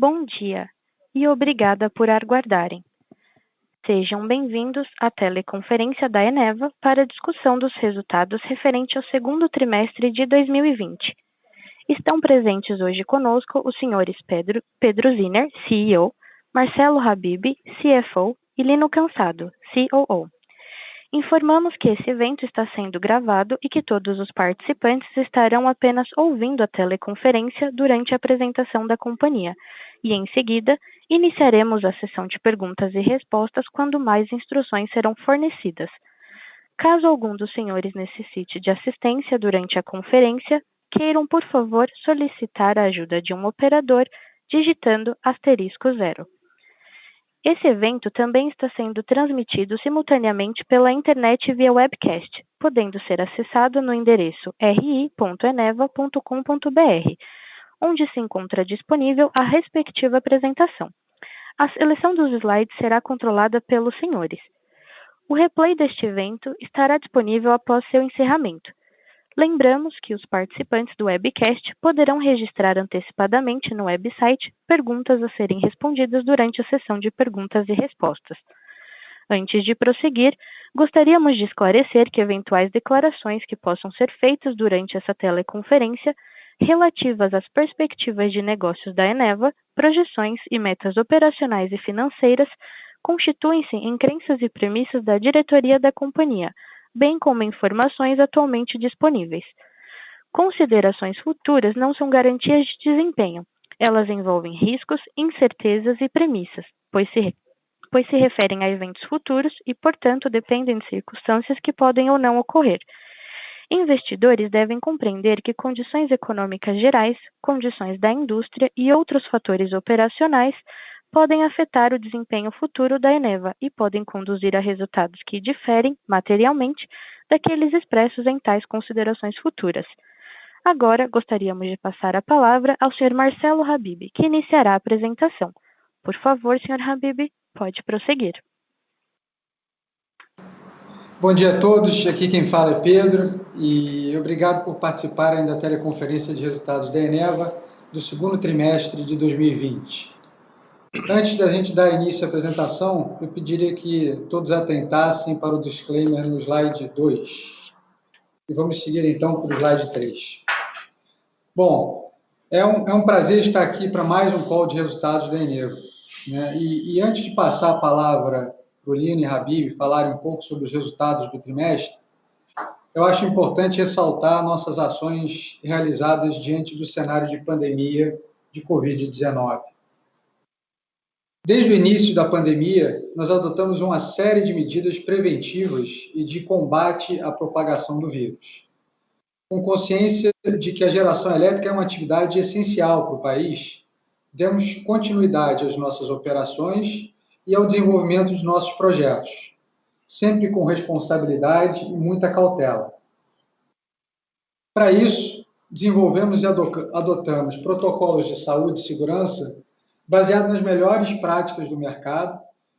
Bom dia e obrigada por aguardarem. Sejam bem-vindos à teleconferência da Eneva para a discussão dos resultados referente ao segundo trimestre de 2020. Estão presentes hoje conosco os senhores Pedro Zinner, CEO, Marcelo Habib, CFO e Lino Cansado, COO. Informamos que esse evento está sendo gravado e que todos os participantes estarão apenas ouvindo a teleconferência durante a apresentação da companhia, e em seguida iniciaremos a sessão de perguntas e respostas quando mais instruções serão fornecidas. Caso algum dos senhores necessite de assistência durante a conferência, queiram, por favor, solicitar a ajuda de um operador digitando *0. Esse evento também está sendo transmitido simultaneamente pela internet via webcast, podendo ser acessado no endereço ri.eneva.com.br, onde se encontra disponível a respectiva apresentação. A seleção dos slides será controlada pelos senhores. O replay deste evento estará disponível após seu encerramento. Lembramos que os participantes do webcast poderão registrar antecipadamente no website perguntas a serem respondidas durante a sessão de perguntas e respostas. Antes de prosseguir, gostaríamos de esclarecer que eventuais declarações que possam ser feitas durante essa teleconferência relativas às perspectivas de negócios da Eneva, projeções e metas operacionais e financeiras constituem-se em crenças e premissas da diretoria da companhia, bem como informações atualmente disponíveis. Considerações futuras não são garantias de desempenho. Elas envolvem riscos, incertezas e premissas, pois se referem a eventos futuros e, portanto, dependem de circunstâncias que podem ou não ocorrer. Investidores devem compreender que condições econômicas gerais, condições da indústria e outros fatores operacionais podem afetar o desempenho futuro da Eneva e podem conduzir a resultados que diferem, materialmente, daqueles expressos em tais considerações futuras. Agora, gostaríamos de passar a palavra ao Sr. Marcelo Habib, que iniciará a apresentação. Por favor, Sr. Habib, pode prosseguir. Bom dia a todos, aqui quem fala é Pedro, e obrigado por participarem da teleconferência de resultados da Eneva do segundo trimestre de 2020. Antes da gente dar início à apresentação, eu pediria que todos atentassem para o disclaimer no slide 2. E vamos seguir então para o slide 3. Bom, é um prazer estar aqui para mais um call de resultados da Eneva, né? E antes de passar a palavra para o Lino e Habib falarem um pouco sobre os resultados do trimestre, eu acho importante ressaltar nossas ações realizadas diante do cenário de pandemia de Covid-19. Desde o início da pandemia, nós adotamos uma série de medidas preventivas e de combate à propagação do vírus. Com consciência de que a geração elétrica é uma atividade essencial para o país, demos continuidade às nossas operações e ao desenvolvimento dos nossos projetos, sempre com responsabilidade e muita cautela. Para isso, desenvolvemos e adotamos protocolos de saúde e segurança baseado nas melhores práticas do mercado,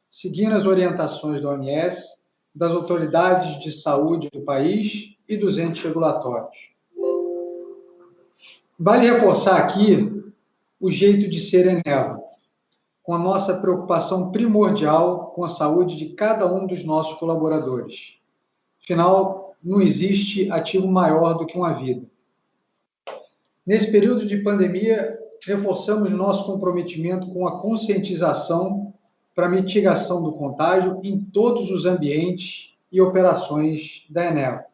seguindo as orientações da OMS, das autoridades de saúde do país e dos entes regulatórios. Vale reforçar aqui o jeito de ser Eneva, com a nossa preocupação primordial com a saúde de cada um dos nossos colaboradores. Afinal, não existe ativo maior do que uma vida. Nesse período de pandemia, reforçamos nosso comprometimento com a conscientização para a mitigação do contágio em todos os ambientes e operações da Eneva.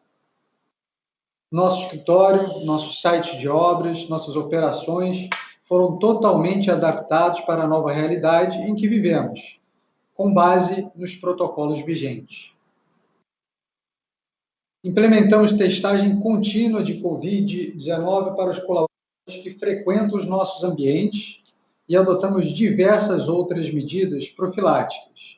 Nosso escritório, nosso site de obras, nossas operações foram totalmente adaptados para a nova realidade em que vivemos, com base nos protocolos vigentes. Implementamos testagem contínua de Covid-19 para os colaboradores que frequentam os nossos ambientes e adotamos diversas outras medidas profiláticas.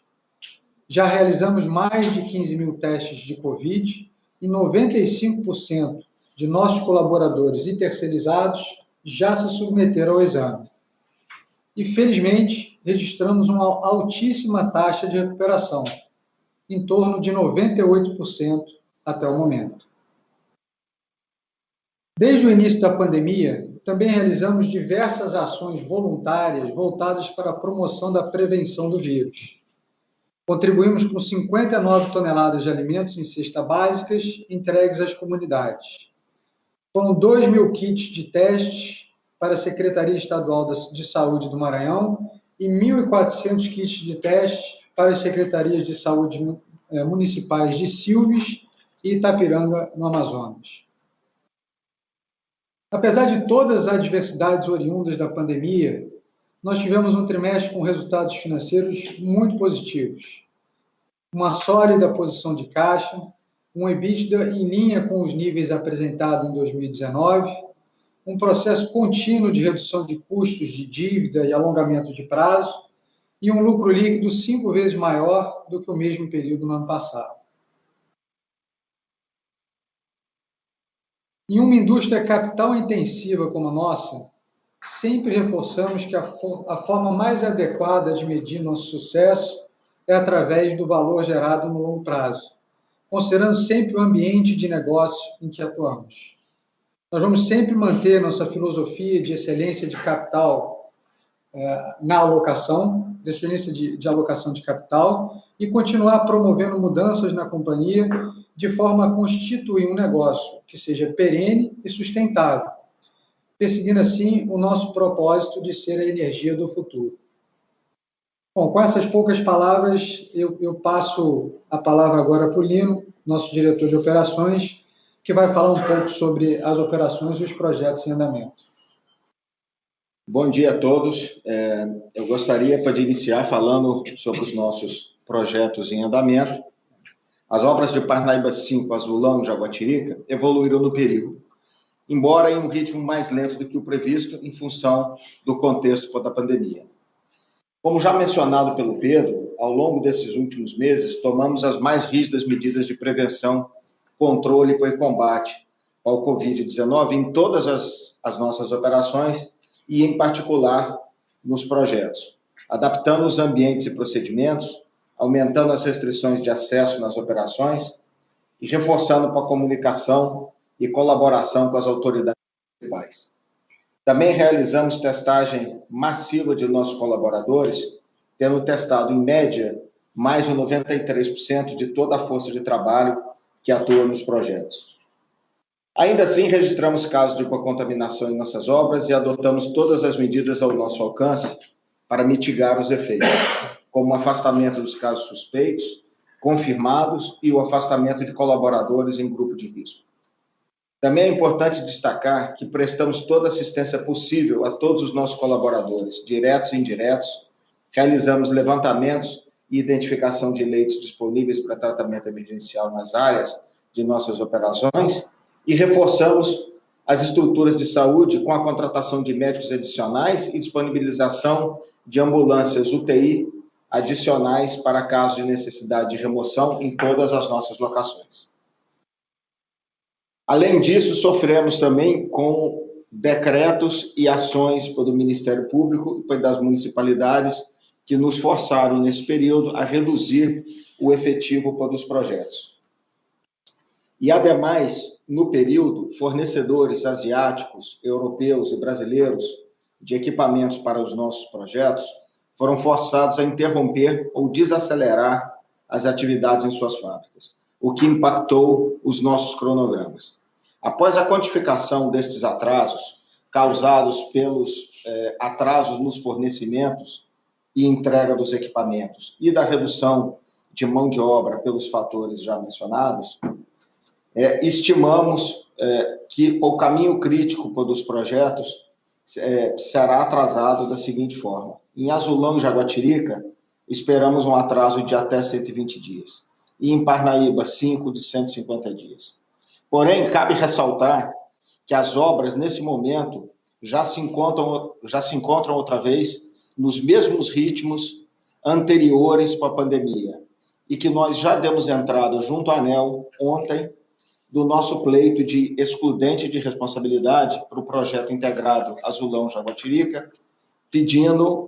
Já realizamos mais de 15 mil testes de Covid e 95% de nossos colaboradores e terceirizados já se submeteram ao exame. E, felizmente, registramos uma altíssima taxa de recuperação, em torno de 98% até o momento. Desde o início da pandemia, também realizamos diversas ações voluntárias voltadas para a promoção da prevenção do vírus. Contribuímos com 59 toneladas de alimentos em cestas básicas entregues às comunidades. Foram 2.000 kits de testes para a Secretaria Estadual de Saúde do Maranhão e 1.400 kits de testes para as Secretarias de Saúde municipais de Silves e Itapiranga, no Amazonas. Apesar de todas as adversidades oriundas da pandemia, nós tivemos um trimestre com resultados financeiros muito positivos. Uma sólida posição de caixa, um EBITDA em linha com os níveis apresentados em 2019, um processo contínuo de redução de custos de dívida e alongamento de prazo, e um lucro líquido 5 vezes maior do que o mesmo período no ano passado. Em uma indústria capital intensiva como a nossa, sempre reforçamos que a forma mais adequada de medir nosso sucesso é através do valor gerado no longo prazo, considerando sempre o ambiente de negócio em que atuamos. Nós vamos sempre manter nossa filosofia de excelência de capital na alocação, de excelência de alocação de capital, e continuar promovendo mudanças na companhia de forma a constituir um negócio que seja perene e sustentável, perseguindo assim o nosso propósito de ser a energia do futuro. Bom, com essas poucas palavras, eu passo a palavra agora para o Lino, nosso diretor de operações, que vai falar um pouco sobre as operações e os projetos em andamento. Bom dia a todos. Eu gostaria de iniciar falando sobre os nossos projetos em andamento. As obras de Parnaíba 5, Azulão e Jaguatirica evoluíram no período, embora em um ritmo mais lento do que o previsto em função do contexto da pandemia. Como já mencionado pelo Pedro, ao longo desses últimos meses, tomamos as mais rígidas medidas de prevenção, controle e combate ao Covid-19 em todas as nossas operações e, em particular, nos projetos, adaptando os ambientes e procedimentos, aumentando as restrições de acesso nas operações e reforçando a comunicação e colaboração com as autoridades municipais. Também realizamos testagem massiva de nossos colaboradores, tendo testado, em média, mais de 93% de toda a força de trabalho que atua nos projetos. Ainda assim, registramos casos de contaminação em nossas obras e adotamos todas as medidas ao nosso alcance para mitigar os efeitos, como o afastamento dos casos suspeitos, confirmados e o afastamento de colaboradores em grupo de risco. Também é importante destacar que prestamos toda a assistência possível a todos os nossos colaboradores, diretos e indiretos, realizamos levantamentos e identificação de leitos disponíveis para tratamento emergencial nas áreas de nossas operações e reforçamos as estruturas de saúde com a contratação de médicos adicionais e disponibilização de ambulâncias UTI adicionais para casos de necessidade de remoção em todas as nossas locações. Além disso, sofremos também com decretos e ações do Ministério Público e das municipalidades que nos forçaram, nesse período, a reduzir o efetivo dos projetos. E, ademais, no período, fornecedores asiáticos, europeus e brasileiros de equipamentos para os nossos projetos foram forçados a interromper ou desacelerar as atividades em suas fábricas, o que impactou os nossos cronogramas. Após a quantificação destes atrasos, causados pelos atrasos nos fornecimentos e entrega dos equipamentos e da redução de mão de obra pelos fatores já mencionados, estimamos que o caminho crítico dos projetos será atrasado da seguinte forma. Em Azulão e Jaguatirica, esperamos um atraso de até 120 dias. E em Parnaíba, 5 de 150 dias. Porém, cabe ressaltar que as obras, nesse momento, já se encontram outra vez nos mesmos ritmos anteriores para a pandemia e que nós já demos entrada junto à ANEEL ontem do nosso pleito de excludente de responsabilidade para o projeto integrado Azulão-Jaguatirica,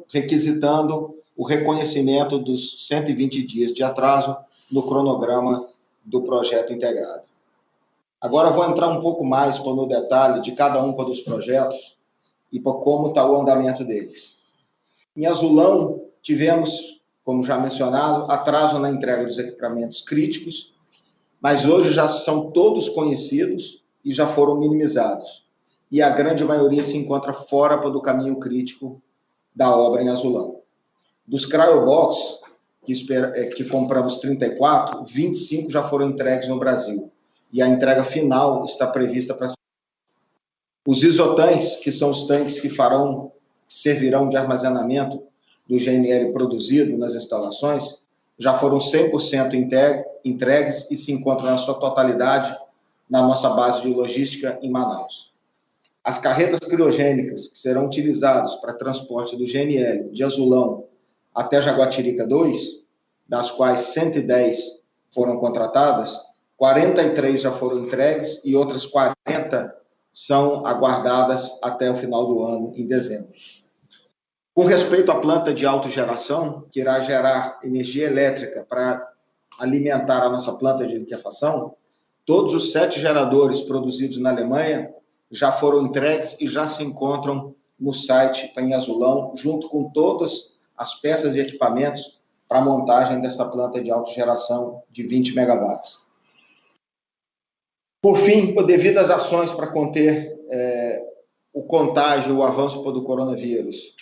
requisitando o reconhecimento dos 120 dias de atraso no cronograma do projeto integrado. Agora vou entrar um pouco mais no detalhe de cada um dos projetos, e por como está o andamento deles. Em Azulão, tivemos, como já mencionado, atraso na entrega dos equipamentos críticos, mas hoje já são todos conhecidos e já foram minimizados. E a grande maioria se encontra fora do caminho crítico da obra em Azulão. Dos cryobox, que compramos 34, 25 já foram entregues no Brasil. E a entrega final está prevista para... Os isotanques, que são os tanques que servirão de armazenamento do GNL produzido nas instalações, já foram 100% entregues e se encontram na sua totalidade na nossa base de logística em Manaus. As carretas criogênicas, que serão utilizadas para transporte do GNL de Azulão até Jaguatirica II, das quais 110 foram contratadas, 43 já foram entregues e outras 40 são aguardadas até o final do ano, em dezembro. Com respeito à planta de autogeração, que irá gerar energia elétrica para alimentar a nossa planta de liquefação, todos os 7 geradores produzidos na Alemanha já foram entregues e já se encontram no site em Azulão, junto com todas as peças e equipamentos para a montagem dessa planta de autogeração de 20 megawatts. Por fim, devido às ações para conter o contágio, o avanço do coronavírus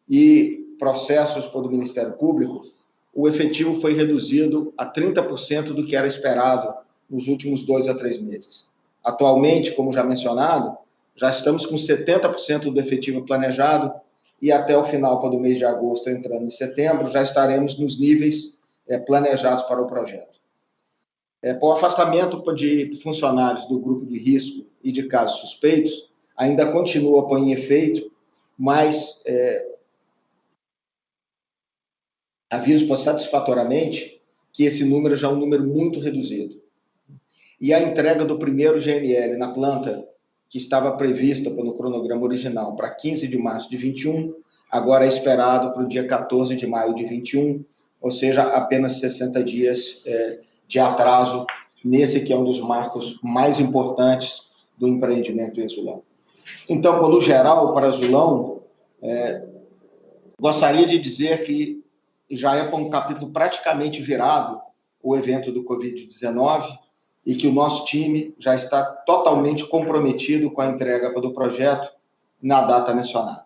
e processos do Ministério Público, o efetivo foi reduzido a 30% do que era esperado nos últimos 2 a 3 meses. Atualmente, como já mencionado, já estamos com 70% do efetivo planejado e até o final do mês de agosto, entrando em setembro, já estaremos nos níveis planejados para o projeto. O afastamento de funcionários do grupo de risco e de casos suspeitos ainda continua em efeito, mas aviso satisfatoriamente que esse número já é um número muito reduzido. E a entrega do primeiro GNL na planta, que estava prevista no cronograma original para 15 de março de 21, agora é esperado para o dia 14 de maio de 21, ou seja, apenas 60 dias de atraso nesse que é um dos marcos mais importantes do empreendimento em Azulão. Então, no geral, para Azulão, gostaria de dizer que já é um capítulo praticamente virado o evento do Covid-19 e que o nosso time já está totalmente comprometido com a entrega do projeto na data mencionada.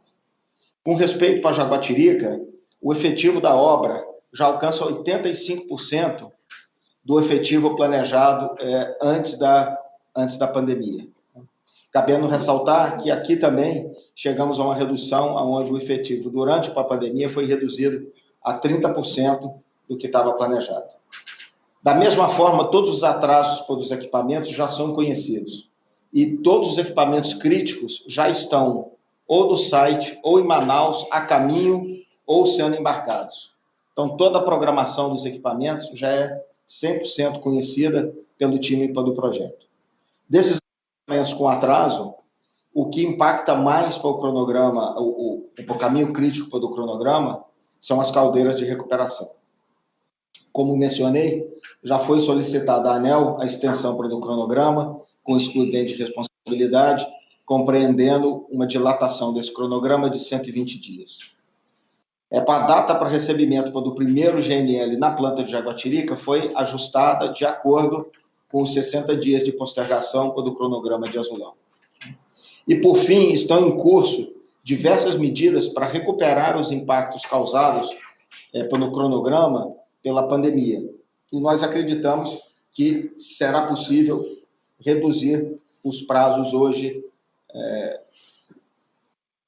Com respeito para Jaguatirica, o efetivo da obra já alcança 85% do efetivo planejado antes da pandemia. Cabendo ressaltar que aqui também chegamos a uma redução onde o efetivo durante a pandemia foi reduzido a 30% do que estava planejado. Da mesma forma, todos os atrasos dos equipamentos já são conhecidos e todos os equipamentos críticos já estão ou no site ou em Manaus a caminho ou sendo embarcados. Então, toda a programação dos equipamentos já é 100% conhecida pelo time do projeto. Desses equipamentos com atraso, o que impacta mais para o cronograma, o caminho crítico do cronograma, são as caldeiras de recuperação. Como mencionei, já foi solicitada à ANEEL a extensão do cronograma, com excludente de responsabilidade, compreendendo uma dilatação desse cronograma de 120 dias. A data para recebimento do primeiro GNL na planta de Jaguatirica foi ajustada de acordo com os 60 dias de postergação do cronograma de Azulão. E, por fim, estão em curso diversas medidas para recuperar os impactos causados pelo cronograma pela pandemia. E nós acreditamos que será possível reduzir os prazos hoje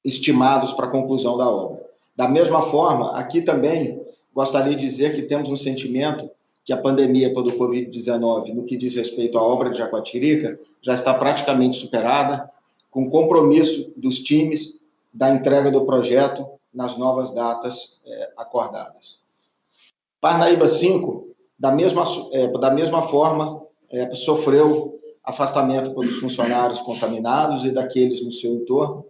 estimados para a conclusão da obra. Da mesma forma, aqui também gostaria de dizer que temos um sentimento que a pandemia do Covid-19, no que diz respeito à obra de Jaguatirica, já está praticamente superada, com compromisso dos times da entrega do projeto nas novas datas acordadas. Parnaíba 5, da mesma forma, sofreu afastamento dos funcionários contaminados e daqueles no seu entorno,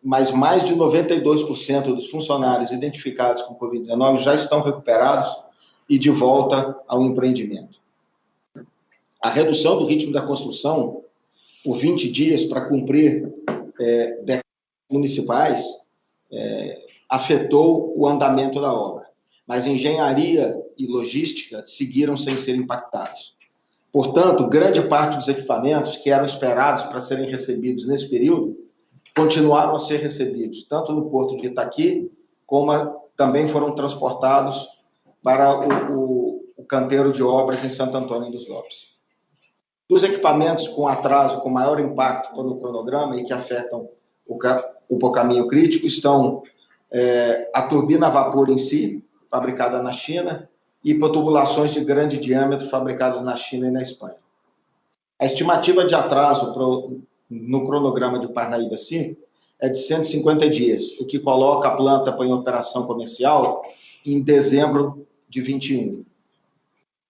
mas mais de 92% dos funcionários identificados com Covid-19 já estão recuperados e de volta ao empreendimento. A redução do ritmo da construção por 20 dias para cumprir municipais afetou o andamento da obra, mas engenharia e logística seguiram sem ser impactados. Portanto, grande parte dos equipamentos que eram esperados para serem recebidos nesse período continuaram a ser recebidos, tanto no Porto de Itaqui, como também foram transportados para o canteiro de obras em Santo Antônio dos Lopes. Dos equipamentos com atraso, com maior impacto no cronograma e que afetam o caminho crítico, estão a turbina a vapor em si, fabricada na China, e hipotubulações de grande diâmetro fabricadas na China e na Espanha. A estimativa de atraso no cronograma de Parnaíba 5 é de 150 dias, o que coloca a planta em operação comercial em dezembro de 21.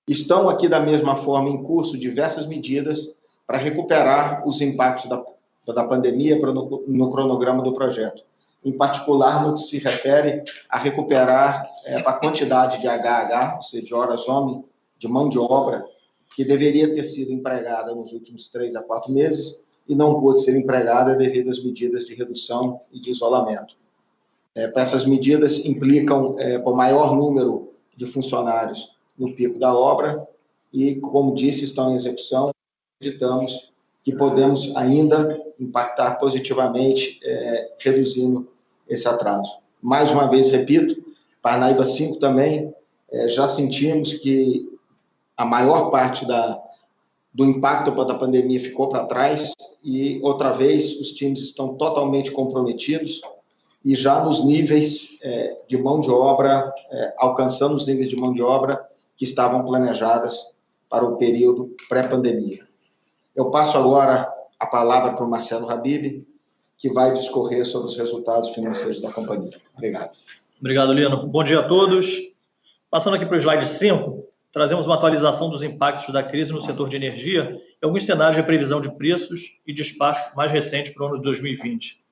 Estão aqui, da mesma forma, em curso diversas medidas para recuperar os impactos da pandemia no cronograma do projeto. Em particular, no que se refere a recuperar a quantidade de HH, ou seja, de horas-homem, de mão de obra, que deveria ter sido empregada nos últimos 3 a 4 meses e não pôde ser empregada devido às medidas de redução e de isolamento. Essas medidas implicam o maior número de funcionários no pico da obra e, como disse, estão em execução. Acreditamos que podemos ainda impactar positivamente, reduzindo esse atraso. Mais uma vez, repito, Parnaíba 5 também, já sentimos que a maior parte do impacto da pandemia ficou para trás e, outra vez, os times estão totalmente comprometidos e já nos níveis de mão de obra, alcançando os níveis de mão de obra que estavam planejadas para o período pré-pandemia. Eu passo agora a palavra para o Marcelo Habib, que vai discorrer sobre os resultados financeiros da companhia. Obrigado. Obrigado, Lino. Bom dia a todos. Passando aqui para o slide 5, trazemos uma atualização dos impactos da crise no setor de energia e alguns cenários de previsão de preços e despacho mais recentes para o ano de 2020.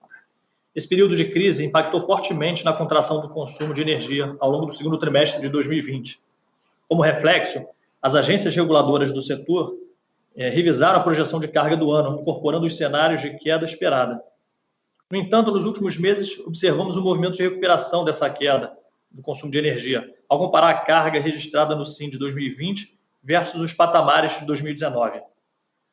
Esse período de crise impactou fortemente na contração do consumo de energia ao longo do segundo trimestre de 2020. Como reflexo, as agências reguladoras do setor revisaram a projeção de carga do ano, incorporando os cenários de queda esperada. No entanto, nos últimos meses, observamos um movimento de recuperação dessa queda do consumo de energia, ao comparar a carga registrada no SIM de 2020 versus os patamares de 2019.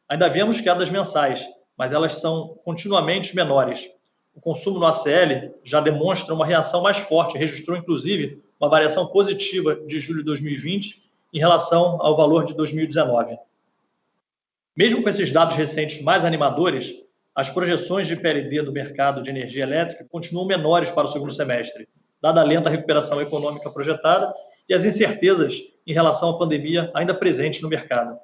Ainda vemos quedas mensais, mas elas são continuamente menores. O consumo no ACL já demonstra uma reação mais forte, registrou inclusive uma variação positiva de julho de 2020 em relação ao valor de 2019. Mesmo com esses dados recentes mais animadores, as projeções de PLD do mercado de energia elétrica continuam menores para o segundo semestre, dada a lenta recuperação econômica projetada e as incertezas em relação à pandemia ainda presentes no mercado.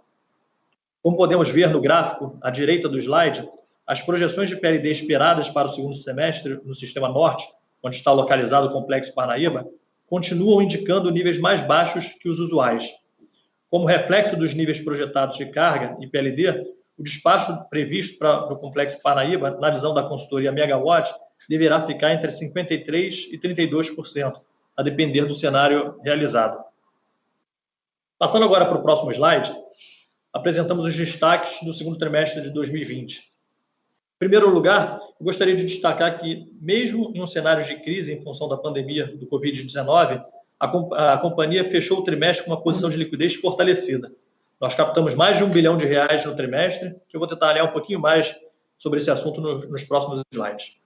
Como podemos ver no gráfico à direita do slide, as projeções de PLD esperadas para o segundo semestre no Sistema Norte, onde está localizado o Complexo Parnaíba, continuam indicando níveis mais baixos que os usuais. Como reflexo dos níveis projetados de carga e PLD, o despacho previsto para o Complexo Parnaíba, na visão da consultoria Megawatt, deverá ficar entre 53% e 32%, a depender do cenário realizado. Passando agora para o próximo slide, apresentamos os destaques do segundo trimestre de 2020. Em primeiro lugar, eu gostaria de destacar que, mesmo em um cenário de crise em função da pandemia do Covid-19, a companhia fechou o trimestre com uma posição de liquidez fortalecida. Nós captamos mais de R$1 bilhão no trimestre, que eu vou tentar olhar um pouquinho mais sobre esse assunto nos próximos slides.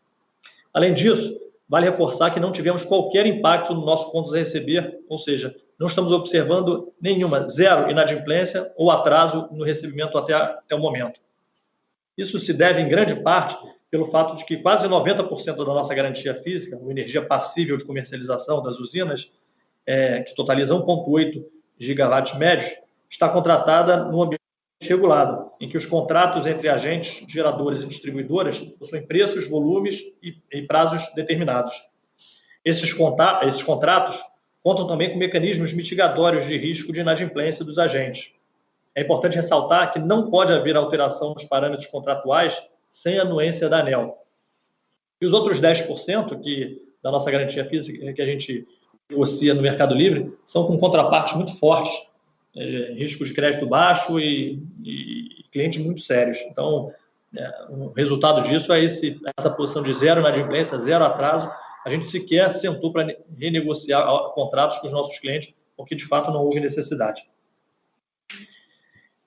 Além disso, vale reforçar que não tivemos qualquer impacto no nosso contas a receber, ou seja, não estamos observando zero inadimplência ou atraso no recebimento até o momento. Isso se deve, em grande parte, pelo fato de que quase 90% da nossa garantia física, ou energia passível de comercialização das usinas, que totaliza 1,8 gigawatts médios, está contratada no ambiente regulado, em que os contratos entre agentes, geradores e distribuidoras possuem preços, volumes e prazos determinados. Esses contratos contam também com mecanismos mitigatórios de risco de inadimplência dos agentes. É importante ressaltar que não pode haver alteração nos parâmetros contratuais sem anuência da ANEEL. E os outros 10% da nossa garantia física que a gente negocia no Mercado Livre são com contrapartes muito fortes, risco de crédito baixo e clientes muito sérios. Então, O resultado disso é essa posição de zero inadimplência, zero atraso. A gente sequer sentou para renegociar contratos com os nossos clientes, porque de fato não houve necessidade.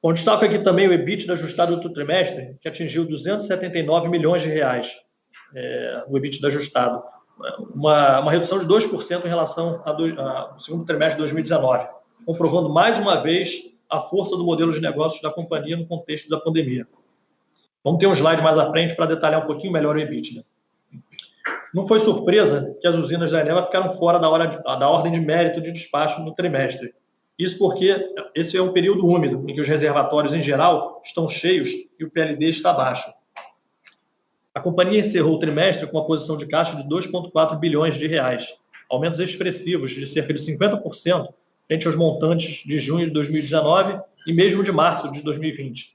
Bom, destaco aqui também o EBITDA ajustado do trimestre, que atingiu 279 milhões de reais, o EBITDA ajustado, uma redução de 2% em relação ao segundo trimestre de 2019, comprovando mais uma vez a força do modelo de negócios da companhia no contexto da pandemia. Vamos ter um slide mais à frente para detalhar um pouquinho melhor o EBITDA. Não foi surpresa que as usinas da Eneva ficaram fora da ordem de mérito de despacho no trimestre. Isso porque esse é um período úmido, em que os reservatórios, em geral, estão cheios e o PLD está baixo. A companhia encerrou o trimestre com uma posição de caixa de 2,4 bilhões de reais, aumentos expressivos de cerca de 50% frente aos montantes de junho de 2019 e mesmo de março de 2020.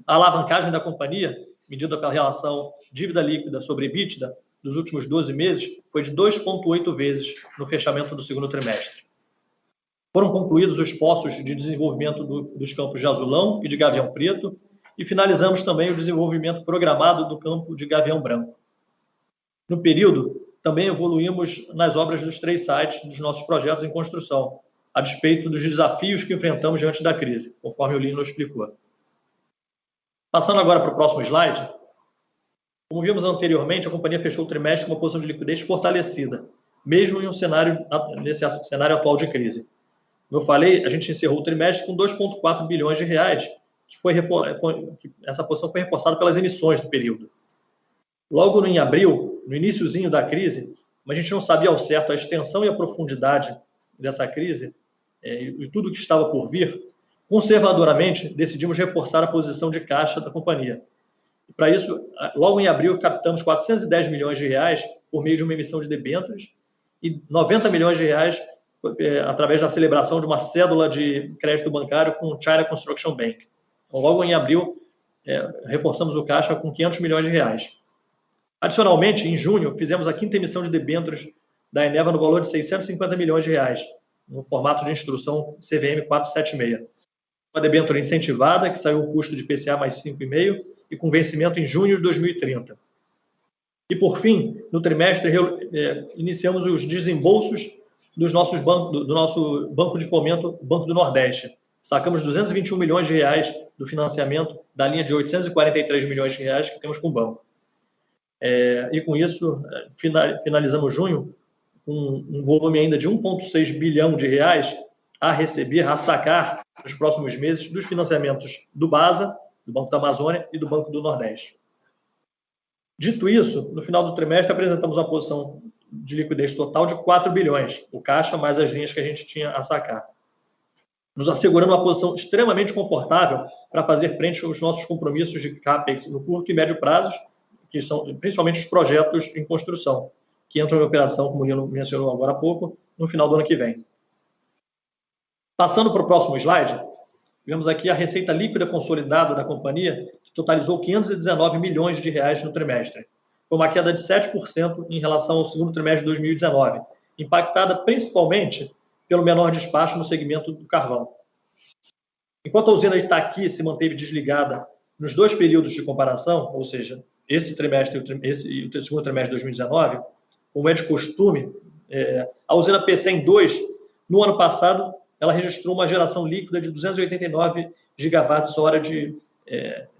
A alavancagem da companhia, medida pela relação dívida líquida sobre EBITDA dos últimos 12 meses, foi de 2,8 vezes no fechamento do segundo trimestre. Foram concluídos os poços de desenvolvimento dos campos de Azulão e de Gavião Preto e finalizamos também o desenvolvimento programado do campo de Gavião Branco. No período, também evoluímos nas obras dos 3 sites dos nossos projetos em construção, a despeito dos desafios que enfrentamos diante da crise, conforme o Lino explicou. Passando agora para o próximo slide, como vimos anteriormente, a companhia fechou o trimestre com uma posição de liquidez fortalecida, mesmo nesse cenário atual de crise. Como eu falei, a gente encerrou o trimestre com 2,4 bilhões de reais, essa posição foi reforçada pelas emissões do período. Logo em abril, no iniciozinho da crise, mas a gente não sabia ao certo a extensão e a profundidade dessa crise e tudo que estava por vir, conservadoramente decidimos reforçar a posição de caixa da companhia. E para isso, logo em abril, captamos 410 milhões de reais por meio de uma emissão de debêntures e 90 milhões de reais através da celebração de uma cédula de crédito bancário com o China Construction Bank. Então, logo em abril, reforçamos o caixa com 500 milhões de reais. Adicionalmente, em junho, fizemos a 5ª emissão de debêntures da Eneva no valor de 650 milhões de reais, no formato de instrução CVM 476. Uma debênture incentivada, que saiu o custo de IPCA mais 5,5% e com vencimento em junho de 2030. E, por fim, no trimestre, iniciamos os desembolsos do nosso Banco de Fomento, Banco do Nordeste. Sacamos 221 milhões de reais do financiamento da linha de 843 milhões de reais que temos com o banco. E, com isso, finalizamos junho com um volume ainda de 1,6 bilhão de reais a receber, a sacar nos próximos meses dos financiamentos do BASA, do Banco da Amazônia e do Banco do Nordeste. Dito isso, no final do trimestre apresentamos uma posição de liquidez total de 4 bilhões, o caixa mais as linhas que a gente tinha a sacar, nos assegurando uma posição extremamente confortável para fazer frente aos nossos compromissos de CAPEX no curto e médio prazos, que são principalmente os projetos em construção, que entram em operação, como o Lino mencionou agora há pouco, no final do ano que vem. Passando para o próximo slide, vemos aqui a receita líquida consolidada da companhia, que totalizou 519 milhões de reais no trimestre. Foi uma queda de 7% em relação ao segundo trimestre de 2019, impactada principalmente pelo menor despacho no segmento do carvão. Enquanto a usina Itaqui se manteve desligada nos 2 períodos de comparação, ou seja, esse trimestre e o segundo trimestre de 2019, como é de costume, a usina Pecém 2, no ano passado, ela registrou uma geração líquida de 289 gigawatts-hora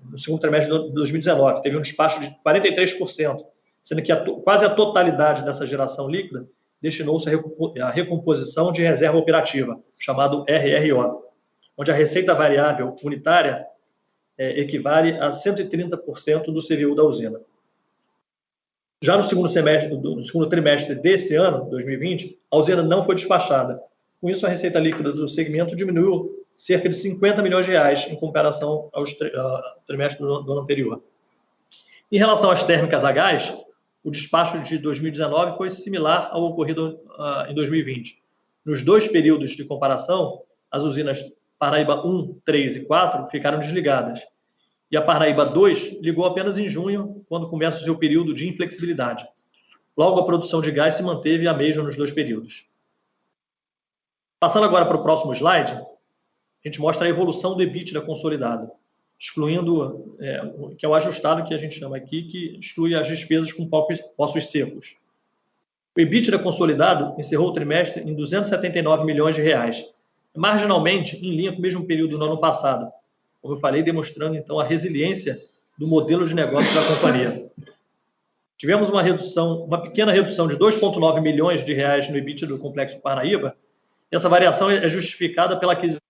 no segundo trimestre de 2019. Teve um despacho de 43%, sendo que quase a totalidade dessa geração líquida destinou-se à recomposição de reserva operativa, chamado RRO, onde a receita variável unitária equivale a 130% do CVU da usina. Já no segundo trimestre desse ano, 2020, a usina não foi despachada. Com isso, a receita líquida do segmento diminuiu cerca de 50 milhões de reais em comparação ao trimestre do ano anterior. Em relação às térmicas a gás, o despacho de 2019 foi similar ao ocorrido em 2020. Nos 2 períodos de comparação, as usinas Parnaíba 1, 3 e 4 ficaram desligadas. E a Parnaíba 2 ligou apenas em junho, quando começa o seu período de inflexibilidade. Logo, a produção de gás se manteve a mesma nos 2 períodos. Passando agora para o próximo slide, a gente mostra a evolução do EBITDA consolidado. excluindo, que é o ajustado que a gente chama aqui, que exclui as despesas com postos secos. O EBITDA consolidado encerrou o trimestre em 279 milhões de reais, marginalmente em linha com o mesmo período do ano passado, como eu falei, demonstrando então a resiliência do modelo de negócio da companhia. Tivemos uma pequena redução de 2,9 milhões de reais no EBITDA do Complexo Parnaíba. Essa variação é justificada pela aquisição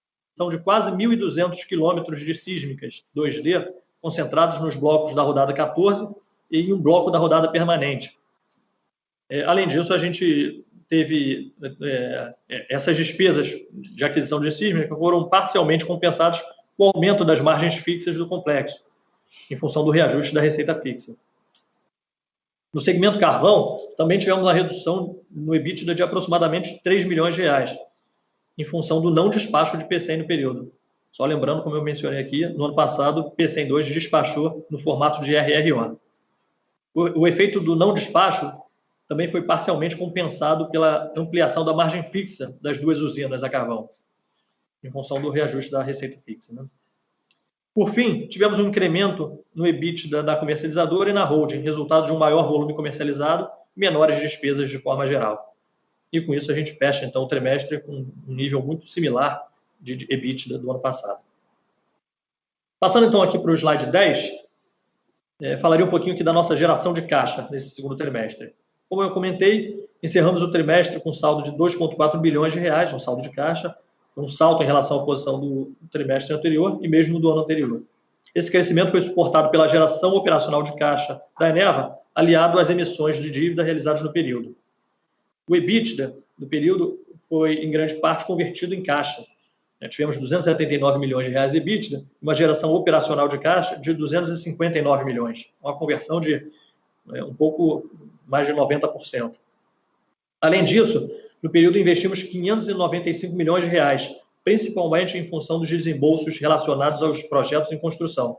de quase 1.200 quilômetros de sísmicas 2D, concentrados nos blocos da rodada 14 e em um bloco da rodada permanente. Além disso, a gente teve essas despesas de aquisição de sísmica foram parcialmente compensadas com o aumento das margens fixas do complexo, em função do reajuste da receita fixa. No segmento carvão, também tivemos uma redução no EBITDA de aproximadamente 3 milhões de reais, em função do não despacho de PCM no período. Só lembrando, como eu mencionei aqui, no ano passado, o PCM 2 despachou no formato de RRO. O efeito do não despacho também foi parcialmente compensado pela ampliação da margem fixa das duas usinas a carvão, em função do reajuste da receita fixa. Né? Por fim, tivemos um incremento no EBITDA da comercializadora e na holding, resultado de um maior volume comercializado e menores despesas de forma geral. E com isso a gente fecha, então, o trimestre com um nível muito similar de EBITDA do ano passado. Passando, então, aqui para o slide 10, falaria um pouquinho aqui da nossa geração de caixa nesse segundo trimestre. Como eu comentei, encerramos o trimestre com um saldo de 2,4 bilhões de reais, um saldo de caixa, um salto em relação à posição do trimestre anterior e mesmo do ano anterior. Esse crescimento foi suportado pela geração operacional de caixa da Eneva, aliado às emissões de dívida realizadas no período. O EBITDA do período foi, em grande parte, convertido em caixa. Tivemos 279 milhões de reais de EBITDA, uma geração operacional de caixa de 259 milhões, uma conversão de um pouco mais de 90%. Além disso, no período investimos 595 milhões de reais, principalmente em função dos desembolsos relacionados aos projetos em construção.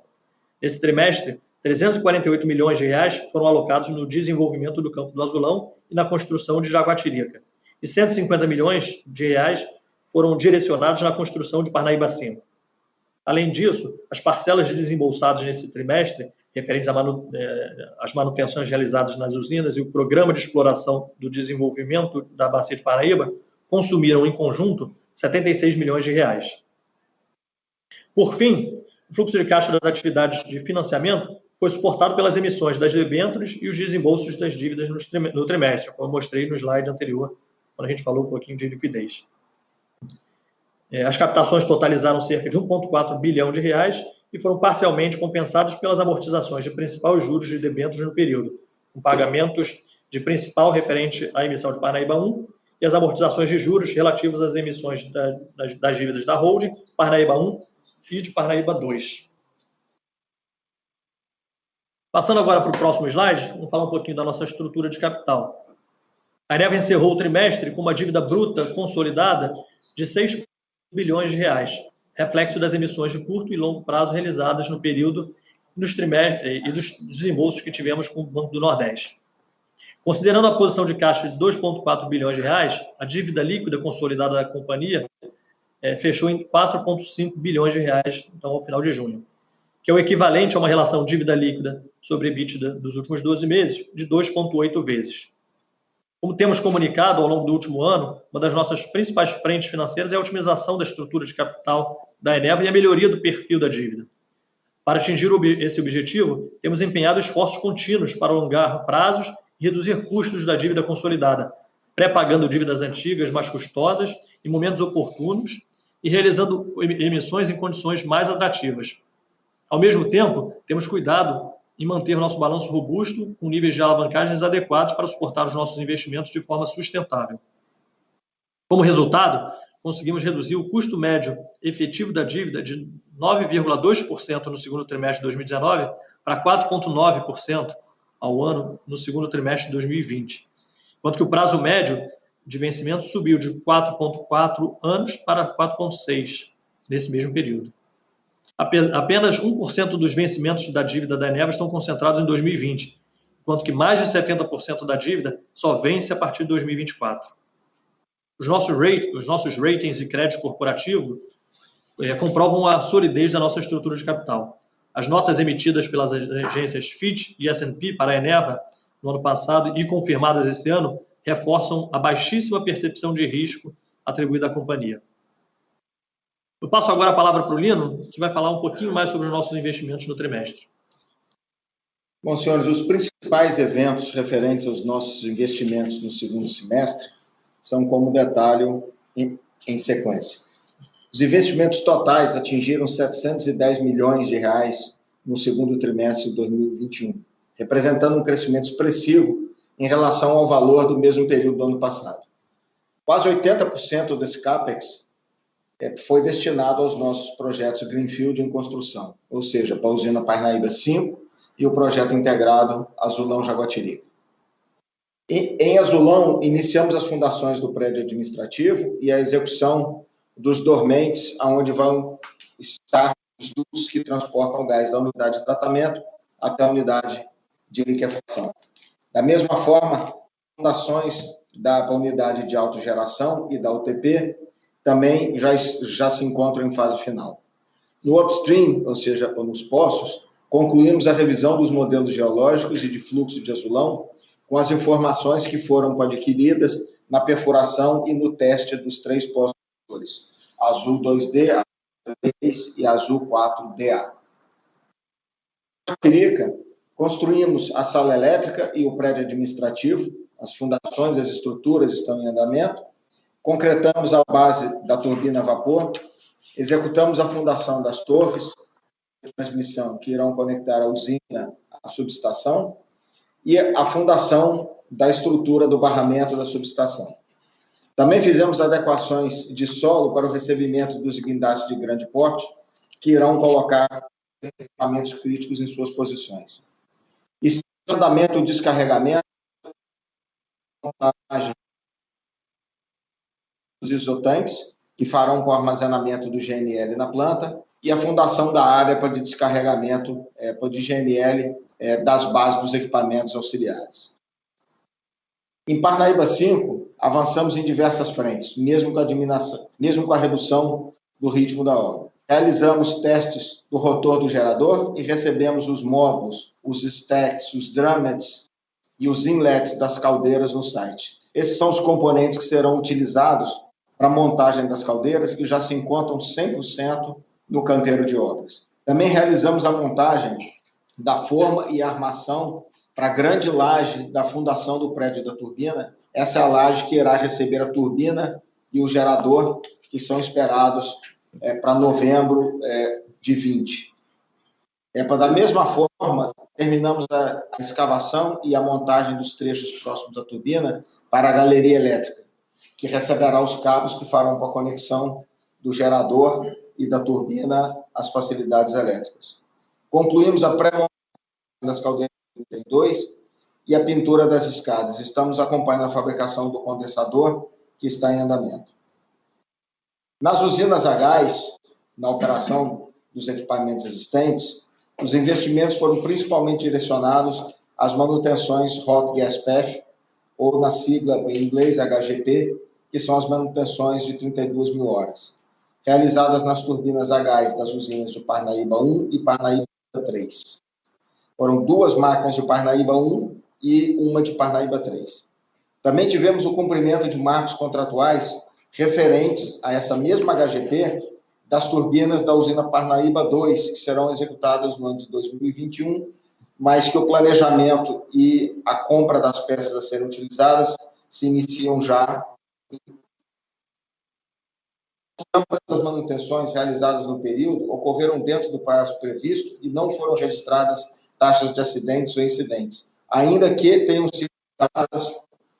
Nesse trimestre, 348 milhões de reais foram alocados no desenvolvimento do Campo do Azulão e na construção de Jaguatirica, e 150 milhões de reais foram direcionados na construção de Parnaíba 5. Além disso, as parcelas de desembolsados nesse trimestre, referentes às manutenções realizadas nas usinas e o programa de exploração do desenvolvimento da Bacia de Parnaíba, consumiram em conjunto 76 milhões de reais. Por fim, o fluxo de caixa das atividades de financiamento foi suportado pelas emissões das debêntures e os desembolsos das dívidas no trimestre, como eu mostrei no slide anterior, quando a gente falou um pouquinho de liquidez. As captações totalizaram cerca de 1,4 bilhão de reais e foram parcialmente compensadas pelas amortizações de principal e juros de debêntures no período, com pagamentos de principal referente à emissão de Parnaíba 1 e as amortizações de juros relativos às emissões das dívidas da holding, Parnaíba 1 e de Parnaíba 2. Passando agora para o próximo slide, vamos falar um pouquinho da nossa estrutura de capital. A Eneva encerrou o trimestre com uma dívida bruta consolidada de 6 bilhões de reais, reflexo das emissões de curto e longo prazo realizadas no período nos trimestres e dos desembolsos que tivemos com o Banco do Nordeste. Considerando a posição de caixa de 2,4 bilhões de reais, a dívida líquida consolidada da companhia fechou em 4,5 bilhões de reais então, ao final de junho, que é o equivalente a uma relação dívida líquida sobre EBITDA dos últimos 12 meses de 2,8 vezes. Como temos comunicado ao longo do último ano, uma das nossas principais frentes financeiras é a otimização da estrutura de capital da Eneva e a melhoria do perfil da dívida. Para atingir esse objetivo, temos empenhado esforços contínuos para alongar prazos e reduzir custos da dívida consolidada, pré-pagando dívidas antigas mais custosas em momentos oportunos e realizando emissões em condições mais atrativas. Ao mesmo tempo, temos cuidado em manter o nosso balanço robusto, com níveis de alavancagens adequados para suportar os nossos investimentos de forma sustentável. Como resultado, conseguimos reduzir o custo médio efetivo da dívida de 9,2% no segundo trimestre de 2019 para 4,9% ao ano no segundo trimestre de 2020, enquanto que o prazo médio de vencimento subiu de 4,4 anos para 4,6 nesse mesmo período. Apenas 1% dos vencimentos da dívida da Eneva estão concentrados em 2020, enquanto que mais de 70% da dívida só vence a partir de 2024. Os nossos ratings e crédito corporativo comprovam a solidez da nossa estrutura de capital. As notas emitidas pelas agências Fitch e S&P para a Eneva no ano passado e confirmadas esse ano reforçam a baixíssima percepção de risco atribuída à companhia. Eu passo agora a palavra para o Lino, que vai falar um pouquinho mais sobre os nossos investimentos no trimestre. Bom, senhores, os principais eventos referentes aos nossos investimentos no segundo semestre são como detalho em sequência. Os investimentos totais atingiram 710 milhões de reais no segundo trimestre de 2021, representando um crescimento expressivo em relação ao valor do mesmo período do ano passado. Quase 80% desse CAPEX foi destinado aos nossos projetos Greenfield em construção, ou seja, para a usina Parnaíba 5 e o projeto integrado Azulão Jaguatirica. Em Azulão, iniciamos as fundações do prédio administrativo e a execução dos dormentes, onde vão estar os dutos que transportam o gás da unidade de tratamento até a unidade de liquefação. Da mesma forma, fundações da unidade de autogeração e da UTP também já se encontram em fase final. No upstream, ou seja, nos poços, concluímos a revisão dos modelos geológicos e de fluxo de Azulão com as informações que foram adquiridas na perfuração e no teste dos 3 poços Azul 2D, Azul 3 e Azul 4DA. Na construímos a sala elétrica e o prédio administrativo, as fundações, as estruturas estão em andamento, concretamos a base da turbina a vapor, executamos a fundação das torres de transmissão que irão conectar a usina à subestação e a fundação da estrutura do barramento da subestação. Também fizemos adequações de solo para o recebimento dos guindastes de grande porte, que irão colocar equipamentos críticos em suas posições. Está em andamento o descarregamento, montagem dos isotanques, que farão com o armazenamento do GNL na planta, e a fundação da área para de descarregamento de GNL das bases dos equipamentos auxiliares. Em Parnaíba 5, avançamos em diversas frentes, mesmo com a redução do ritmo da obra. Realizamos testes do rotor do gerador e recebemos os módulos, os stacks, os drummets e os inlets das caldeiras no site. Esses são os componentes que serão utilizados para a montagem das caldeiras, que já se encontram 100% no canteiro de obras. Também realizamos a montagem da forma e armação para a grande laje da fundação do prédio da turbina. Essa é a laje que irá receber a turbina e o gerador, que são esperados para novembro de 20. Da mesma forma, terminamos a escavação e a montagem dos trechos próximos da turbina para a galeria elétrica, que receberá os cabos que farão com a conexão do gerador e da turbina às facilidades elétricas. Concluímos a pré-montagem das caldeiras 32 e a pintura das escadas. Estamos acompanhando a fabricação do condensador, que está em andamento. Nas usinas a gás, na operação dos equipamentos existentes, os investimentos foram principalmente direcionados às manutenções Hot Gas Pack, ou na sigla em inglês HGP, que são as manutenções de 32 mil horas, realizadas nas turbinas a gás das usinas de Parnaíba 1 e Parnaíba 3. Foram 2 máquinas de Parnaíba 1 e uma de Parnaíba 3. Também tivemos o cumprimento de marcos contratuais referentes a essa mesma HGP das turbinas da usina Parnaíba 2, que serão executadas no ano de 2021, mas que o planejamento e a compra das peças a serem utilizadas se iniciam já. As manutenções realizadas no período ocorreram dentro do prazo previsto e não foram registradas taxas de acidentes ou incidentes, ainda que tenham sido dadas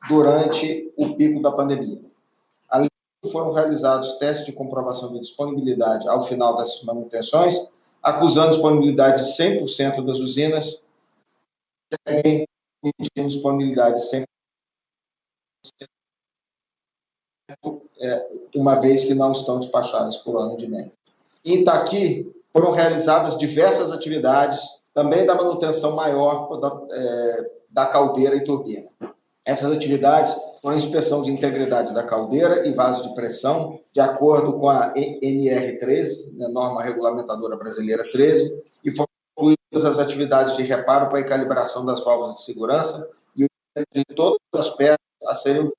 durante o pico da pandemia. Além disso, foram realizados testes de comprovação de disponibilidade ao final dessas manutenções, acusando disponibilidade de 100% das usinas, e disponibilidade de 100%, uma vez que não estão despachadas por ano de média. Em Itaqui, foram realizadas diversas atividades, também da manutenção maior da caldeira e turbina. Essas atividades foram a inspeção de integridade da caldeira e vaso de pressão, de acordo com a NR13, a Norma Regulamentadora Brasileira 13, e foram concluídas as atividades de reparo para a calibração das válvulas de segurança e de todas as peças a serem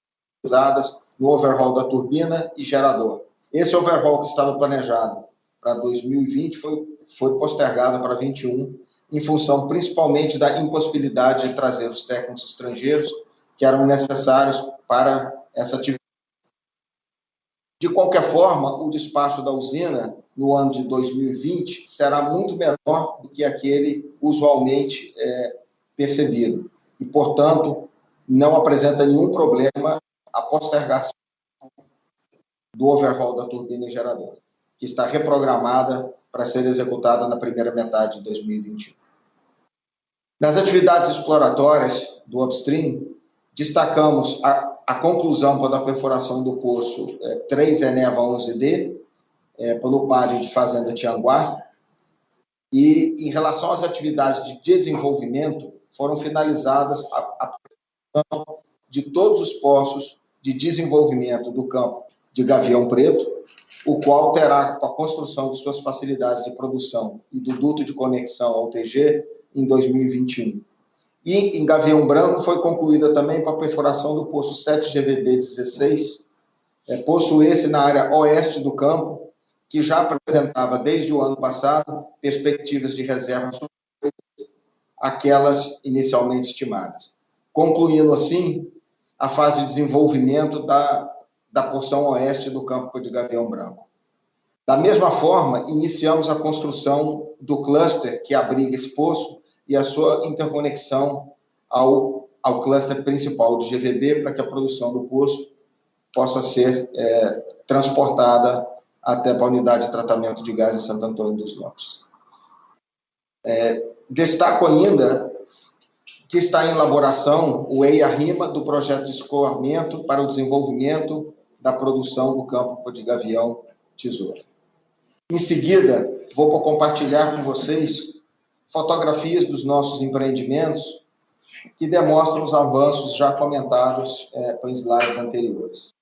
utilizadas no overhaul da turbina e gerador. Esse overhaul que estava planejado para 2020 foi postergado para 2021, em função principalmente da impossibilidade de trazer os técnicos estrangeiros que eram necessários para essa atividade. De qualquer forma, o despacho da usina no ano de 2020 será muito menor do que aquele usualmente percebido. E, portanto, não apresenta nenhum problema a postergação do overhaul da turbina e gerador, que está reprogramada para ser executada na primeira metade de 2021. Nas atividades exploratórias do upstream, destacamos a conclusão da perfuração do poço 3 Eneva 11D, pelo PAD de Fazenda Tianguá, e em relação às atividades de desenvolvimento, foram finalizadas a perfuração de todos os poços de desenvolvimento do campo de Gavião Preto, o qual terá a construção de suas facilidades de produção e do duto de conexão ao TG em 2021. E em Gavião Branco foi concluída também com a perfuração do poço 7GVB16, poço esse na área oeste do campo, que já apresentava desde o ano passado perspectivas de reserva superiores àquelas inicialmente estimadas, concluindo assim a fase de desenvolvimento da porção oeste do campo de Gavião Branco. Da mesma forma, iniciamos a construção do cluster que abriga esse poço e a sua interconexão ao cluster principal de GVB, para que a produção do poço possa ser transportada até para a unidade de tratamento de gás em Santo Antônio dos Lopes. Destaco ainda que está em elaboração o EIA-RIMA do projeto de escoamento para o desenvolvimento da produção do campo de Gavião Tesoura. Em seguida, vou compartilhar com vocês fotografias dos nossos empreendimentos que demonstram os avanços já comentados com slides anteriores.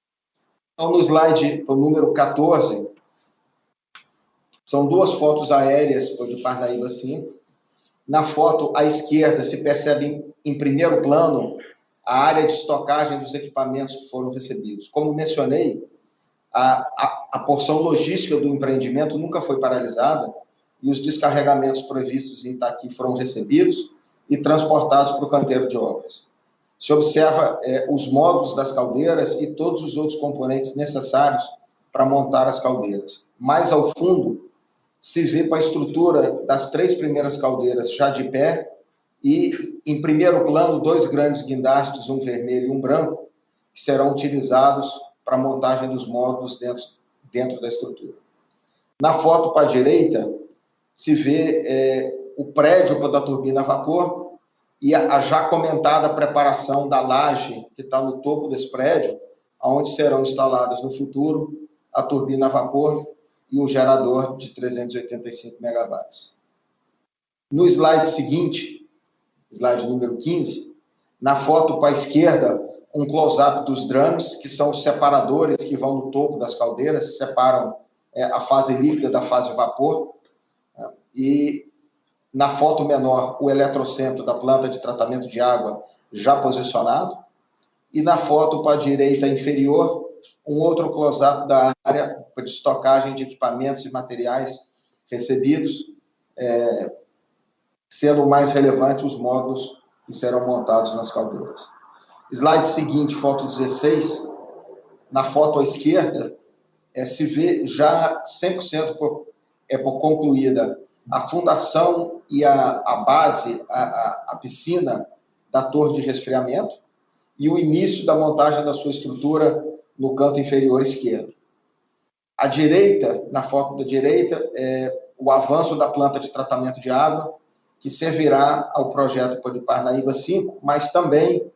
Então, no slide número 14, são duas fotos aéreas de Parnaíba 5. Na foto à esquerda se percebe em primeiro plano a área de estocagem dos equipamentos que foram recebidos. Como mencionei, a porção logística do empreendimento nunca foi paralisada e os descarregamentos previstos em Itaqui foram recebidos e transportados para o canteiro de obras. Se observa os módulos das caldeiras e todos os outros componentes necessários para montar as caldeiras. Mais ao fundo, se vê para a estrutura das 3 primeiras caldeiras já de pé e, em primeiro plano, 2 grandes guindastes, um vermelho e um branco, que serão utilizados para a montagem dos módulos dentro da estrutura. Na foto para a direita, se vê o prédio da turbina a vapor e a já comentada preparação da laje que está no topo desse prédio, onde serão instaladas no futuro a turbina a vapor e o gerador de 385 megawatts. No slide seguinte, slide número 15, na foto para a esquerda, um close-up dos drums, que são os separadores que vão no topo das caldeiras, separam a fase líquida da fase vapor. E na foto menor, o eletrocentro da planta de tratamento de água já posicionado. E na foto para a direita inferior, um outro close-up da área de estocagem de equipamentos e materiais recebidos, sendo mais relevante os módulos que serão montados nas caldeiras. Slide seguinte, foto 16, na foto à esquerda, se vê já 100% por concluída a fundação e a base, a piscina da torre de resfriamento e o início da montagem da sua estrutura no canto inferior esquerdo. À direita, na foto da direita, o avanço da planta de tratamento de água, que servirá ao projeto de Parnaíba 5, mas também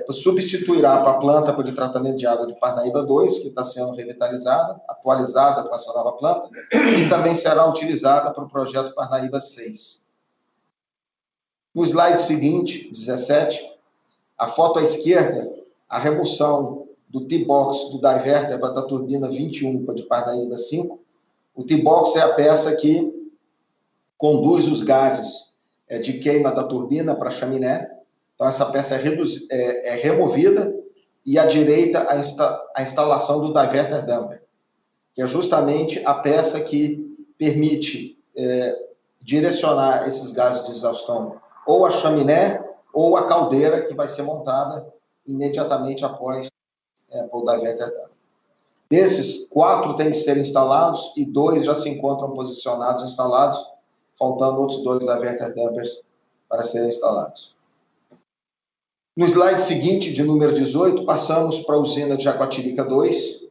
substituirá para a planta de tratamento de água de Parnaíba 2, que está sendo revitalizada, atualizada com essa nova planta, e também será utilizada para o projeto Parnaíba 6. No slide seguinte, 17, a foto à esquerda, a remoção do T-box do diverter da turbina 21 de Parnaíba 5. O T-box é a peça que conduz os gases de queima da turbina para a chaminé. Então, essa peça é removida, e à direita a instalação do diverter damper, que é justamente a peça que permite direcionar esses gases de exaustão ou a chaminé ou a caldeira, que vai ser montada imediatamente após o diverter damper. Desses, 4 têm que ser instalados e 2 já se encontram posicionados, instalados, faltando outros 2 diverter dampers para serem instalados. No slide seguinte, de número 18, passamos para a usina de Jaguatirica 2.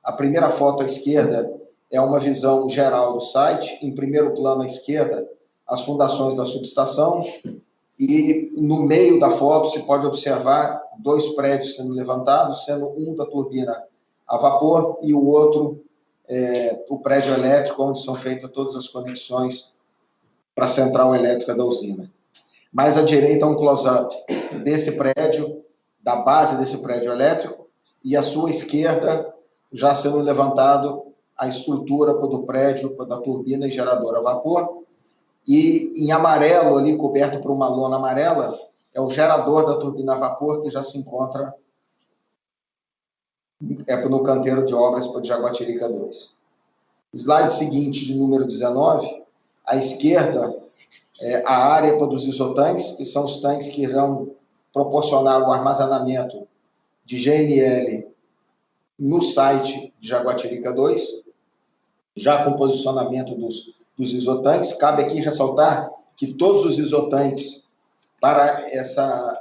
A primeira foto à esquerda é uma visão geral do site. Em primeiro plano à esquerda, as fundações da subestação. E no meio da foto se pode observar 2 prédios sendo levantados, sendo um da turbina a vapor e o outro o prédio elétrico, onde são feitas todas as conexões para a central elétrica da usina. Mais à direita, um close-up desse prédio, da base desse prédio elétrico, e à sua esquerda, já sendo levantado a estrutura do prédio, da turbina e gerador a vapor. E em amarelo, ali coberto por uma lona amarela, é o gerador da turbina a vapor, que já se encontra no canteiro de obras de Jaguatirica 2. Slide seguinte, de número 19, à esquerda, a área dos isotanques, que são os tanques que irão proporcionar o armazenamento de GNL no site de Jaguatirica 2, já com posicionamento dos isotanques. Cabe aqui ressaltar que todos os isotanques para essa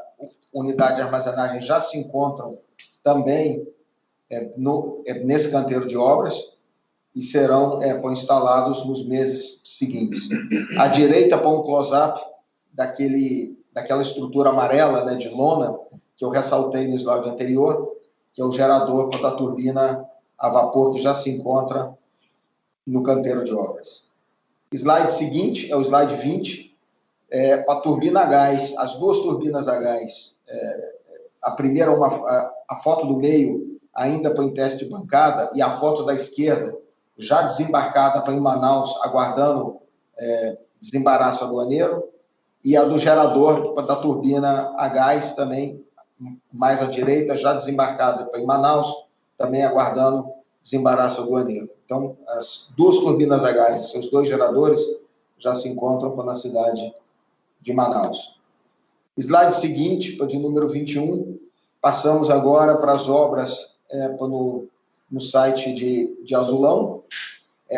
unidade de armazenagem já se encontram também nesse canteiro de obras e serão instalados nos meses seguintes. À direita, põe um close-up daquela estrutura amarela, de lona, que eu ressaltei no slide anterior, que é o gerador da turbina a vapor, que já se encontra no canteiro de obras. Slide seguinte é o slide 20, a turbina a gás, as 2 turbinas a gás. A primeira, a foto do meio, ainda para em teste de bancada, e a foto da esquerda, já desembarcada para em Manaus, aguardando desembaraço aduaneiro, e a do gerador da turbina a gás também, mais à direita, já desembarcada para em Manaus, também aguardando desembaraço aduaneiro. Então, as 2 turbinas a gás e seus 2 geradores já se encontram na cidade de Manaus. Slide seguinte, de número 21, passamos agora para as obras no site de Azulão.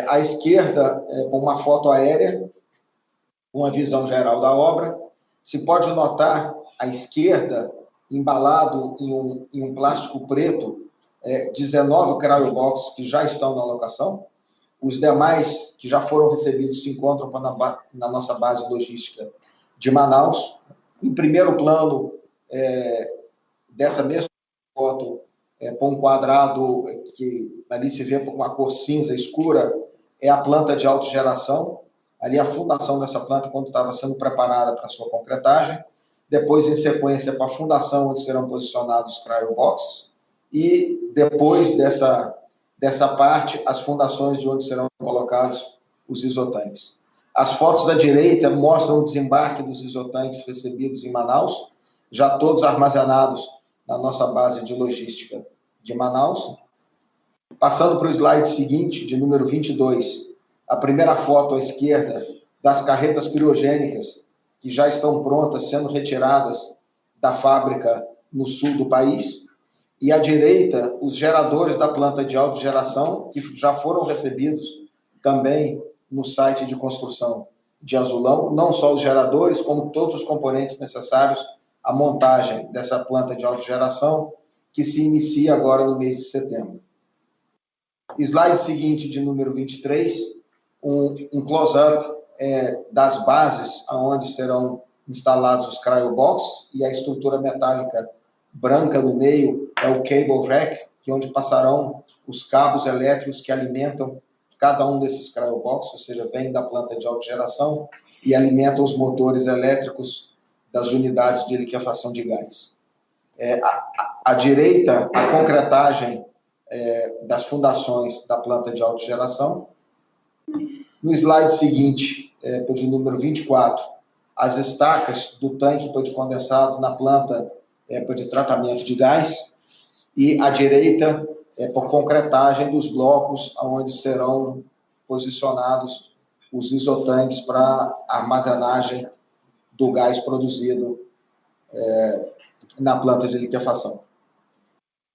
À esquerda, uma foto aérea, uma visão geral da obra. Se pode notar, à esquerda, embalado em um plástico preto, 19 cryoboxes que já estão na locação. Os demais, que já foram recebidos, se encontram na nossa base logística de Manaus. Em primeiro plano, dessa mesma foto, com um quadrado que ali se vê com uma cor cinza escura, é a planta de autogeração. Ali a fundação dessa planta, quando estava sendo preparada para sua concretagem. Depois, em sequência, para a fundação, onde serão posicionados os cryoboxes. E depois dessa parte, as fundações de onde serão colocados os isotanques. As fotos à direita mostram o desembarque dos isotanques recebidos em Manaus, já todos armazenados na nossa base de logística de Manaus. Passando para o slide seguinte, de número 22, a primeira foto à esquerda das carretas criogênicas, que já estão prontas, sendo retiradas da fábrica no sul do país. E à direita, os geradores da planta de autogeração, que já foram recebidos também no site de construção de Azulão, não só os geradores, como todos os componentes necessários à montagem dessa planta de autogeração, que se inicia agora no mês de setembro. Slide seguinte, de número 23, um close-up das bases onde serão instalados os cryoboxes, e a estrutura metálica branca no meio é o cable rack, que é onde passarão os cabos elétricos que alimentam cada um desses cryoboxes, ou seja, vem da planta de autogeração e alimentam os motores elétricos das unidades de liquefação de gás. À direita, a concretagem das fundações da planta de autogeração. No slide seguinte, de número 24, as estacas do tanque de condensado na planta de tratamento de gás, e à direita por concretagem dos blocos onde serão posicionados os isotanques para armazenagem do gás produzido na planta de liquefação.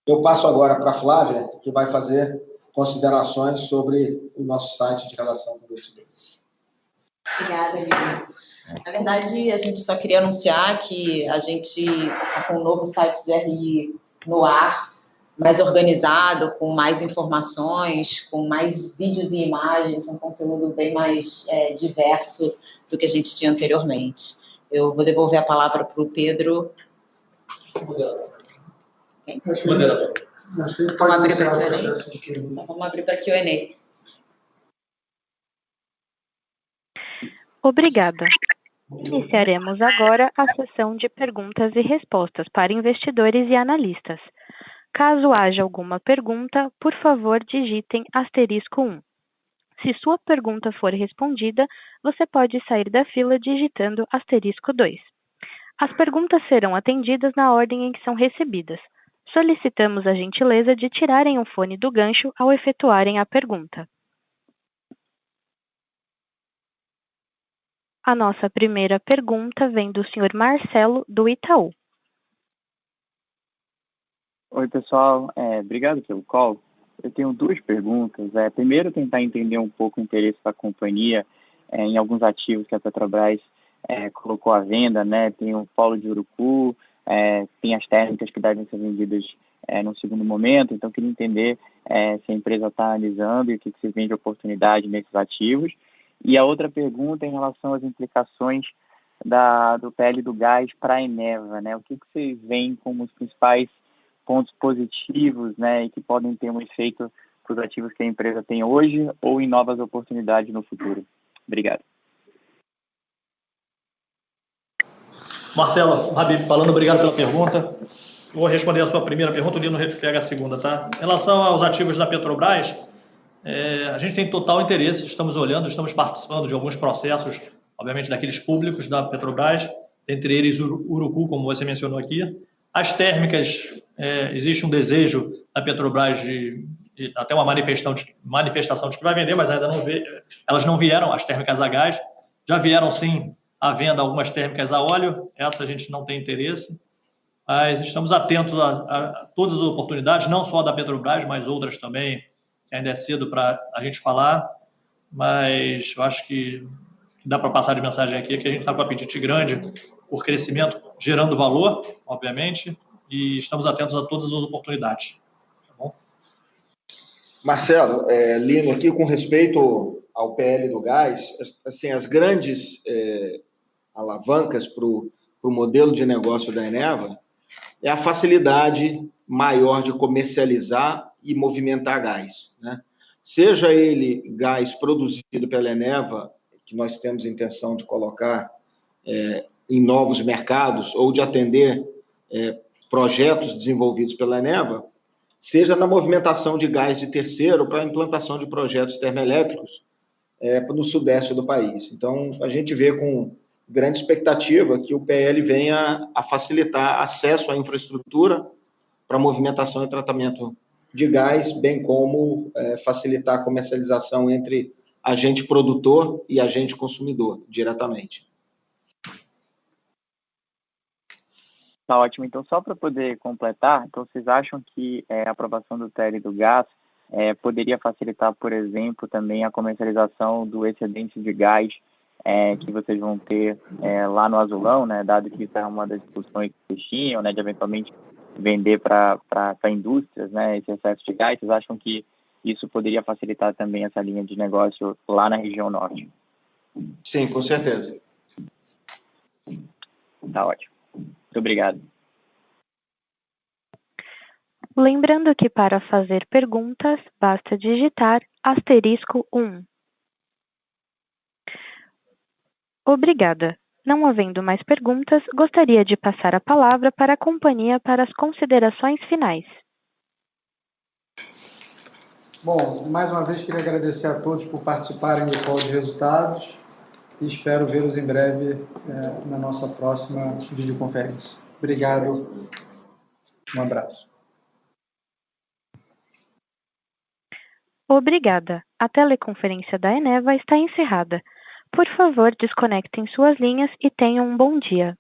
Eu passo agora para a Flávia, que vai fazer considerações sobre o nosso site de relação com investidores. Obrigada, Lívia. Na verdade, a gente só queria anunciar que a gente está com um novo site de RI no ar, mais organizado, com mais informações, com mais vídeos e imagens, um conteúdo bem mais diverso do que a gente tinha anteriormente. Eu vou devolver a palavra para o Pedro. Vamos abrir para Q&A? Então, vamos abrir para Q&A. Obrigada. Iniciaremos agora a sessão de perguntas e respostas para investidores e analistas. Caso haja alguma pergunta, por favor, digitem *1. Se sua pergunta for respondida, você pode sair da fila digitando *2. As perguntas serão atendidas na ordem em que são recebidas. Solicitamos a gentileza de tirarem o fone do gancho ao efetuarem a pergunta. A nossa primeira pergunta vem do senhor Marcelo, do Itaú. Oi, pessoal. Obrigado pelo call. Eu tenho duas perguntas. Primeiro, tentar entender um pouco o interesse da companhia em alguns ativos que a Petrobras colocou à venda, né? Tem o polo de Urucu, tem as térmicas que devem ser vendidas no segundo momento. Então, queria entender se a empresa está analisando e o que se vê de oportunidade nesses ativos. E a outra pergunta é em relação às implicações do PL do gás para a Eneva, né? O que vocês veem como os principais pontos positivos, né, e que podem ter um efeito para os ativos que a empresa tem hoje ou em novas oportunidades no futuro? Obrigado. Marcelo, Habib, falando, obrigado pela pergunta. Vou responder a sua primeira pergunta, o Lino pega a segunda, tá? Em relação aos ativos da Petrobras, a gente tem total interesse, estamos olhando, estamos participando de alguns processos, obviamente daqueles públicos da Petrobras, entre eles Urucu, como você mencionou aqui. As térmicas, existe um desejo da Petrobras de até uma manifestação de que vai vender, mas ainda não elas não vieram, as térmicas a gás. Já vieram, sim, à venda algumas térmicas a óleo, essa a gente não tem interesse. Mas estamos atentos a todas as oportunidades, não só da Petrobras, mas outras também, que ainda é cedo para a gente falar, mas eu acho que dá para passar de mensagem aqui, que a gente está com um apetite grande por crescimento, gerando valor, obviamente, e estamos atentos a todas as oportunidades. Tá bom? Marcelo, Lino, aqui com respeito ao PL do gás, assim, as grandes alavancas para o modelo de negócio da Eneva é a facilidade maior de comercializar e movimentar gás, né? Seja ele gás produzido pela Eneva, que nós temos intenção de colocar em novos mercados ou de atender projetos desenvolvidos pela Eneva, seja na movimentação de gás de terceiro para a implantação de projetos termoelétricos no sudeste do país. Então, a gente vê com grande expectativa que o PL venha a facilitar acesso à infraestrutura para movimentação e tratamento de gás, bem como facilitar a comercialização entre agente produtor e agente consumidor, diretamente. Tá ótimo. Então, só para poder completar, então vocês acham que a aprovação do PL do gás poderia facilitar, por exemplo, também a comercialização do excedente de gás que vocês vão ter lá no Azulão, né, dado que isso é uma das discussões que vocês tinham, né, de eventualmente vender para indústrias, né, esse excesso de gás? Vocês acham que isso poderia facilitar também essa linha de negócio lá na região norte? Sim, com certeza. Tá ótimo. Muito obrigado. Lembrando que para fazer perguntas, basta digitar *1. Obrigada. Não havendo mais perguntas, gostaria de passar a palavra para a companhia para as considerações finais. Bom, mais uma vez queria agradecer a todos por participarem do call de resultados. e espero vê-los em breve na nossa próxima videoconferência. Obrigado, um abraço. Obrigada. A teleconferência da Eneva está encerrada. Por favor, desconectem suas linhas e tenham um bom dia.